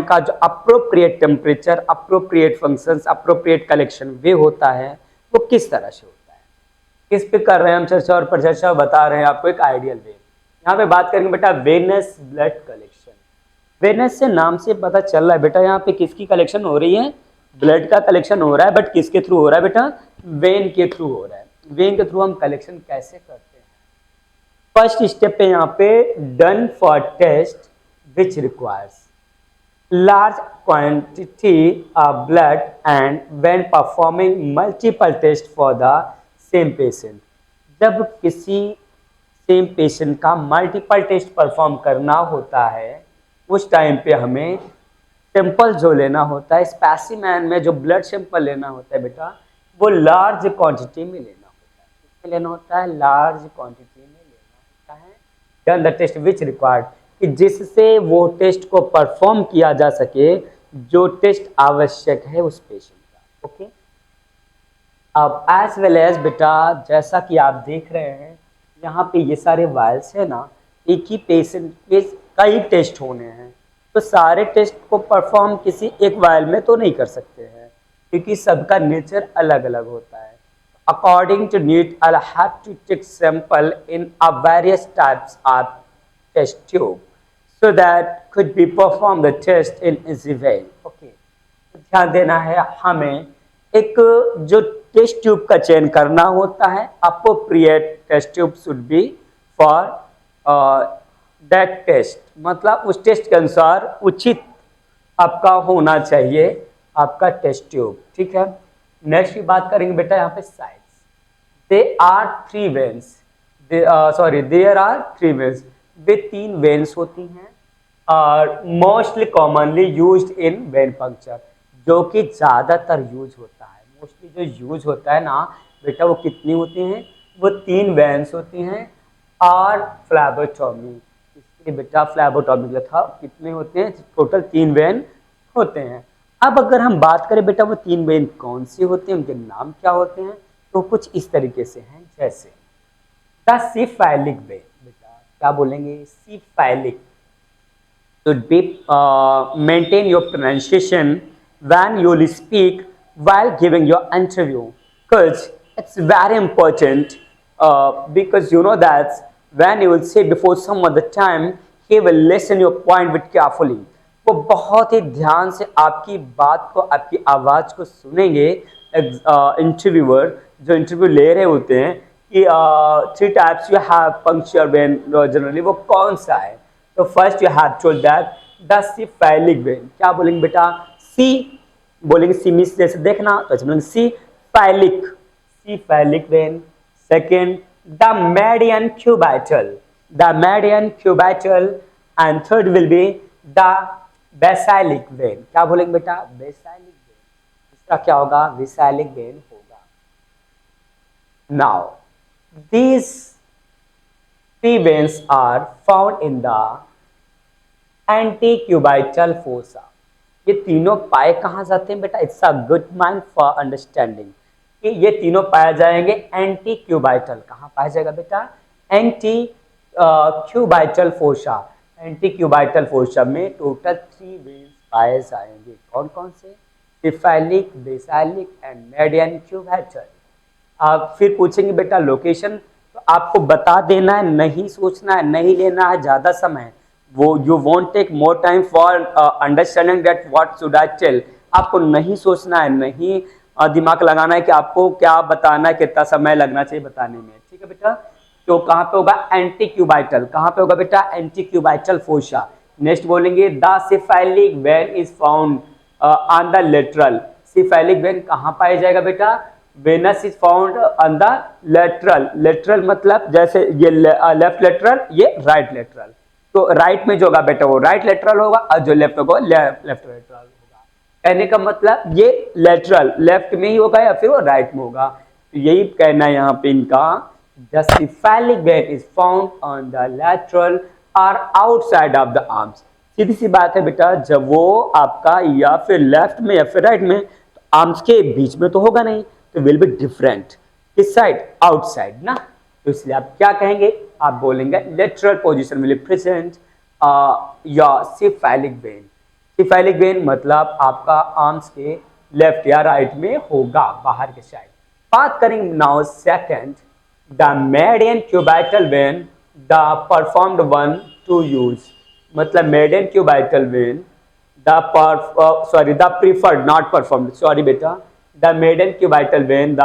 का जो appropriate temperature, appropriate functions, appropriate collection वे होता है वो किस तरह से होता है, किस पे कर रहे हैं हम चर्चा और परिचर्चा, बता रहे हैं आपको एक आइडियल वे। यहाँ पे बात करेंगे बेटा वेनस ब्लड कलेक्शन। वेनस से नाम से पता चल रहा है बेटा यहाँ पे किसकी कलेक्शन हो रही है, ब्लड का कलेक्शन हो रहा है, बट किसके थ्रू हो रहा है बेटा, वेन के थ्रू हो रहा है। वेन के थ्रू हम कलेक्शन कैसे करते हैं? फर्स्ट स्टेप पे यहाँ पे done for test which requires large quantity of blood and when performing multiple tests for the same patient। जब किसी सेम पेशेंट का मल्टीपल टेस्ट परफॉर्म करना होता है उस टाइम पे हमें सैंपल जो लेना होता है, स्पेसिमेन में जो ब्लड सैंपल लेना होता है बेटा, वो लार्ज क्वांटिटी में लेना होता है। किसमें लेना होता है? लार्ज क्वांटिटी में लेना होता है। Done the test which required, कि जिससे वो टेस्ट को परफॉर्म किया जा सके जो टेस्ट आवश्यक है उस पेशेंट का। ओके, अब एज वेल एज बेटा जैसा कि आप देख रहे हैं यहाँ पे ये सारे वायल्स है ना, एक ही पेशेंट के कई टेस्ट होने हैं, तो सारे टेस्ट को परफॉर्म किसी एक वायल में तो नहीं कर सकते हैं क्योंकि सबका नेचर अलग अलग होता है। According to need I have to take sample in a various types of test tube so that could be perform the test in easy way। Okay, ध्यान देना है हमें, एक जो टेस्ट ट्यूब का चयन करना होता है, appropriate test tube should be for that test, मतलब उस टेस्ट के अनुसार उचित आपका होना चाहिए आपका टेस्ट ट्यूब। ठीक है, नेक्स्ट की बात करेंगे बेटा यहाँ पे sides. They are three veins, there are three veins, वे तीन वेन्स होती हैं और mostly commonly used in vein puncture, जो कि ज़्यादातर यूज होता है। मोस्टली जो यूज होता है ना बेटा वो कितनी होती हैं? वो तीन वेन्स होती हैं और फ्लैबोटॉमी, इसके लिए बेटा फ्लैबोटॉमी लिखा, कितने होते हैं? टोटल तीन वेन होते हैं। अब अगर हम बात करें बेटा वो तीन वेन कौन सी होते हैं, उनके नाम क्या होते हैं, तो कुछ इस तरीके से हैं, जैसे द सिफाइलिक वेन, क्या बोलेंगे? सिफाइलिक should be maintain your pronunciation when you will speak while giving your interview, because it's very important because you know that when you will say before some other time he will listen your point with carefully, वो बहुत ही ध्यान से आपकी बात को, आपकी आवाज़ को सुनेंगे। इंटरव्यूअर जो इंटरव्यू ले रहे होते हैं कि three types you have punctual vein generally, वो कौन सा है? तो first you have told that the cephalic vein. क्या बोलेंगे बेटा? सी बोलेंगे, सी मिस जैसे देखना, तो ऐसे बोलेंगे cephalic, cephalic vein. Second the median cubital, the median cubital. And third will be the basilic vein. क्या बोलेंगे बेटा? Basilic vein. इसका क्या होगा? बेसाइलिक वेन होगा। Now these three veins are found in the antecubital fossa। ये तीनों पाए कहाँ जाते हैं बेटा? It's a good mind for understanding कि ये तीनों पाए जाएंगे एंटी क्यूबाइटल। कहाँ पाया जाएगा बेटा? Antecubital fossa. Anti cubital fossa में टोटल थ्री वेन्स पाए जाएंगे। कौन कौन से? सिफाइलिक, बेसाइलिक एंड मेडियन क्यूबाइटल। आप फिर पूछेंगे बेटा लोकेशन, तो आपको बता देना है, नहीं सोचना है, नहीं लेना है ज़्यादा समय। वो you want take more time for understanding that what should I tell. आपको नहीं सोचना है, नहीं दिमाग लगाना है कि आपको क्या बताना है, कितना समय लगना चाहिए बताने में। ठीक है बेटा, तो कहाँ पे होगा? Antecubital. कहाँ पे होगा बेटा? Antecubital fossa. नेक्स्ट बोलेंगे the cephalic vein is found on the lateral. Cephalic vein कहाँ पाया जाएगा बेटा? Venous is found on the lateral. Lateral मतलब जैसे ये लेफ्ट लेटरल, ये राइट लेटरल। तो राइट में जो होगा बेटा वो राइट लेटरल होगा और जो लेफ्ट होगा लेफ्ट लेटरल होगा। कहने का मतलब ये लेटरल लेफ्ट में ही होगा या फिर वो राइट में होगा। तो यही कहना है यहाँ पे इनका, the cephalic vein is found on the lateral और आउटसाइड ऑफ द आर्म्स। सीधी सी बात है बेटा, जब वो आपका या फिर लेफ्ट में या फिर राइट में, तो आर्म्स के बीच में तो होगा नहीं, तो विल बी डिफरेंट। किस साइड? आउटसाइड ना। तो इसलिए आप क्या कहेंगे? आप बोलेंगे lateral position will present your cephalic vein. Cephalic vein मतलब आपका आर्म्स के लेफ्ट या राइट में होगा, बाहर के साइड। बात करेंगे now second, the median cubital vein the performed one to use, मतलब median cubital vein the preferred, not performed, sorry बेटा, the median cubital vein the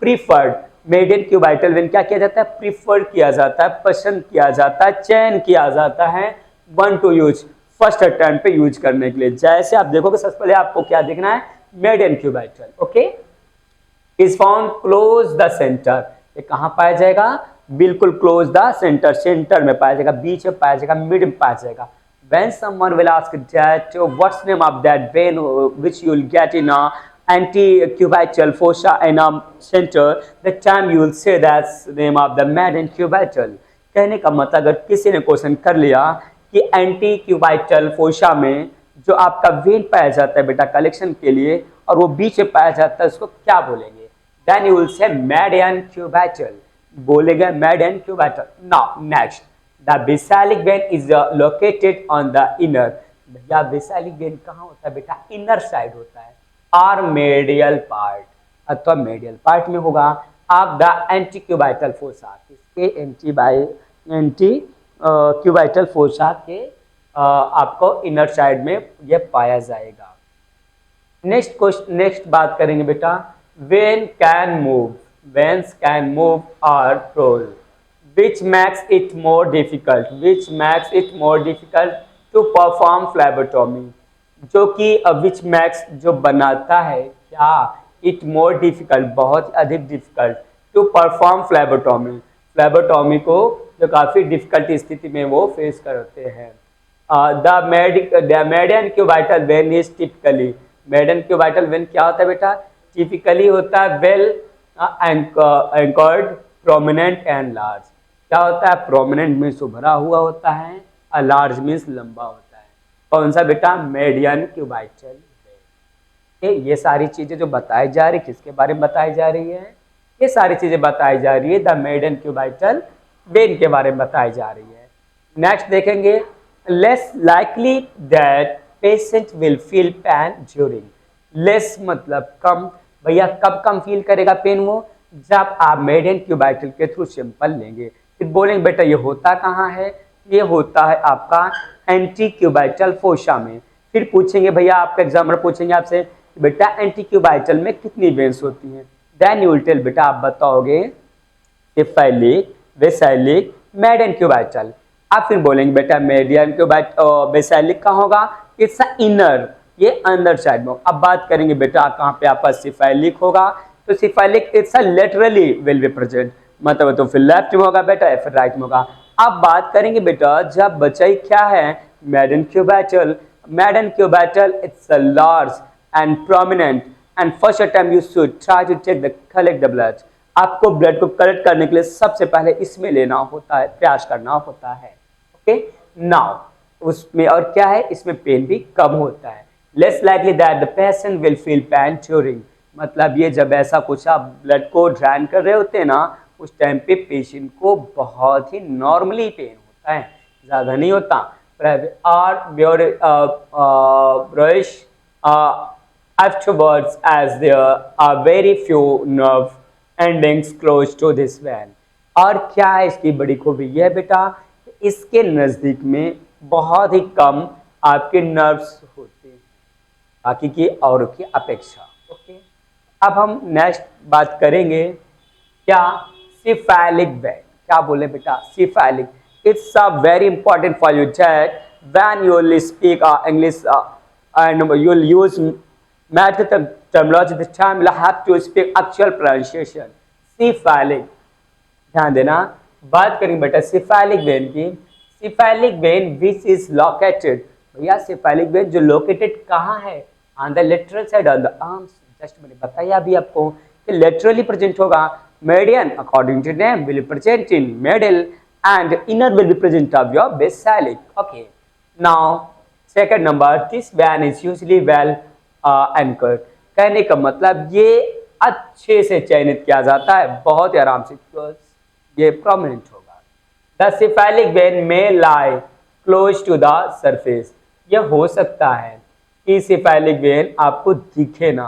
preferred, median cubital vein क्या किया जाता है, प्रीफर किया जाता है, पसंद किया जाता है, चयन किया जाता है one to use, first attempt पे यूज करने के लिए। जैसे आप देखोगे सबसे पहले आपको क्या देखना है, median cubital, okay, is found close the centre, ये कहां पाया जाएगा, बिल्कुल क्लोज द सेंटर, सेंटर में पाया जाएगा, बीच में पाया जाएगा, मिड में पाया जाएगा। When someone will ask that what's name of that vein which you will get in a antecubital fossa in a center, the time you will say that's the name of the median cubital। कहने का मतलब अगर किसी ने question कर लिया कि anti cubital फोशा में जो आपका वेन पाया जाता है बेटा कलेक्शन के लिए और वो बीच में पाया जाता है, उसको क्या बोलेंगे, then you will say median cubital, बोलेंगे median cubital। Now next, the basilic vein is located on the inner, भैया बेसालिक वेन कहाँ होता है बेटा, इनर साइड होता है, और मेडियल पार्ट अथवा मेडियल पार्ट में होगा। आप द एंटी क्यूबाइटल फोसा, किसके एंटी क्यूबाइटल फोसा के आपको इनर साइड में ये पाया जाएगा। नेक्स्ट क्वेश्चन, नेक्स्ट बात करेंगे बेटा, when can move, veins can move और role, which makes it more difficult, which makes it more difficult to perform phlebotomy, जो कि which makes जो बनाता है क्या, it more difficult, बहुत अधिक difficult to perform phlebotomy, phlebotomy को जो काफ़ी डिफिकल्ट स्थिति में वो फेस करते हैं। the median cubital vein is typically, median cubital vein क्या होता है बेटा, टिपिकली होता है well anchored, prominent and large, क्या होता है, प्रोमिनेंट मीन्स उभरा हुआ होता है और लार्ज मीन्स लंबा होता है। कौन सा बेटा, मेडियन क्यूबाइटल वेन। ये सारी चीजें जो बताई जा रही, किसके बारे में बताई जा रही है, ये सारी चीजें बताई जा रही है द मेडियन क्यूबाइटल वेन के बारे में बताई जा रही है। नेक्स्ट देखेंगे, less likely that patient will feel pain during, less मतलब कम, भैया कब कम फील करेगा पेन वो, जब आप मेडियन क्यूबाइटल के थ्रू सैंपल लेंगे। फिर बोलेंगे बेटा ये होता कहाँ है, ये होता है आपका एंटी क्यूबाइटल फोशा में। फिर पूछेंगे भैया, आपका एग्जाम्पल पूछेंगे आपसे बेटा एंटी क्यूबाइटल में कितनी वेन्स होती हैं, देन यू विल टेल, बेटा आप बताओगे सिफाइलिक, वेसाइलिक, मेडियन क्यूबाइटल। आप फिर बोलेंगे बेटा मेडियन क्यूबाइटल वेसाइलिक कहाँ होगा, इट्स इनर, ये अंदर साइड में। अब बात करेंगे बेटा कहाँ पे आपका सिफाइलिक होगा, तो cephalic it's laterally will be present, मतलब तो फिर लेफ्ट में होगा बेटा या फिर राइट में होगा। अब बात करेंगे बेटा जब बचाई क्या है, median cubital, median cubital it's a large and prominent and first time you should try to take the collect the blood, आपको ब्लड को कलेक्ट करने के लिए सबसे पहले इसमें लेना होता है, प्रयास करना होता है। ओके, नाउ उसमें और क्या है, इसमें पेन भी कम होता है। Less likely that the patient will feel pain during, मतलब ये जब ऐसा कुछ आप ब्लड को ड्रेन कर रहे होते हैं ना, उस टाइम पे पेशेंट को बहुत ही नॉर्मली पेन होता है, ज़्यादा नहीं होता। और brush afterwards as there are very few nerve endings close to this vein। और क्या है इसकी बड़ी खूबी यह बेटा, इसके नज़दीक में बहुत ही कम आपके नर्व्स होते हैं बाकी की औरों की अपेक्षा। ओके, अब हम नेक्स्ट बात करेंगे क्या, सिफाइलिक वेन, क्या बोले बेटा, cephalic, it's a very important for you that when you will speak English and you will use medical terminology, this time you have to speak actual pronunciation। Cephalic, ध्यान देना, बात करेंगे बेटा सिफाइलिक वेन की। Cephalic vein which is located, भैया cephalic vein जो located कहाँ है, on the lateral side on the arms, just मैंने बताया अभी आपको कि लेटरली प्रेजेंट होगा। Median according to name will present in middle and inner will be present of your basilic. Okay, now second number, this vein is usually well anchored, कहने का मतलब ये अच्छे से चयनित किया जाता है, बहुत ही आराम से, ये प्रोमिनेंट होगा। द सिफाइलिक वेन में लाई क्लोज टू द सरफेस, यह हो सकता है कि सेफेलिक वेन आपको दिखे ना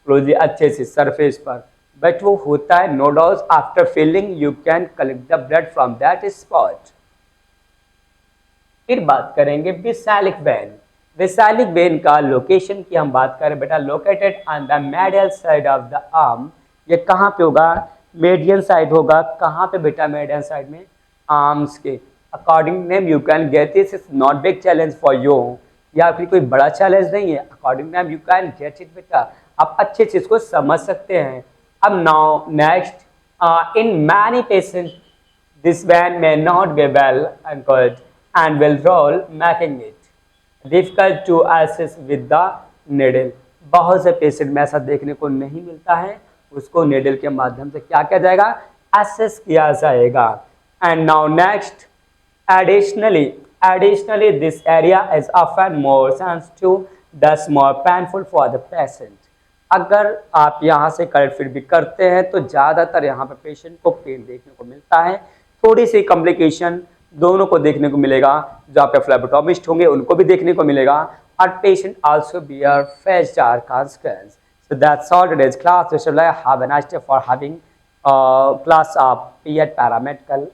क्लोजली अच्छे से सरफेस पर, बट वो होता है nodules. After filling you can collect the blood from that spot. फिर बात करेंगे विसैलिक वेन। विसैलिक वेन का लोकेशन की हम बात करें बेटा, located on the medial side of the arm. ये कहाँ पे होगा? मेडियल साइड होगा। कहाँ पे बेटा? मेडियल साइड में, आर्म्स के। According name you can get this, is not big challenge for you, या आपके कोई बड़ा चैलेंज नहीं है। According name you can get it बेटा, आप अच्छे से इसको समझ सकते हैं। अब now next, in many patient this van may not be well anchored and will roll, making it difficult to assess with the needle। बहुत से पेशेंट में ऐसा देखने को नहीं मिलता है, उसको नेडल के माध्यम से क्या किया जाएगा? एसेस किया जाएगा। And now next, additionally this area is often more sensitive, thus more painful for the patient। अगर आप यहाँ से करेक्ट फिट भी करते हैं तो ज़्यादातर यहाँ पे पेशेंट को पेन देखने को मिलता है, थोड़ी सी कॉम्प्लिकेशन दोनों को देखने को मिलेगा। जो आपके फ्लेबोटोमिस्ट होंगे उनको भी देखने को मिलेगा, और patient also bear face dark consequence. So that's all today's class. Have a nice day for having class of BEd paramedical.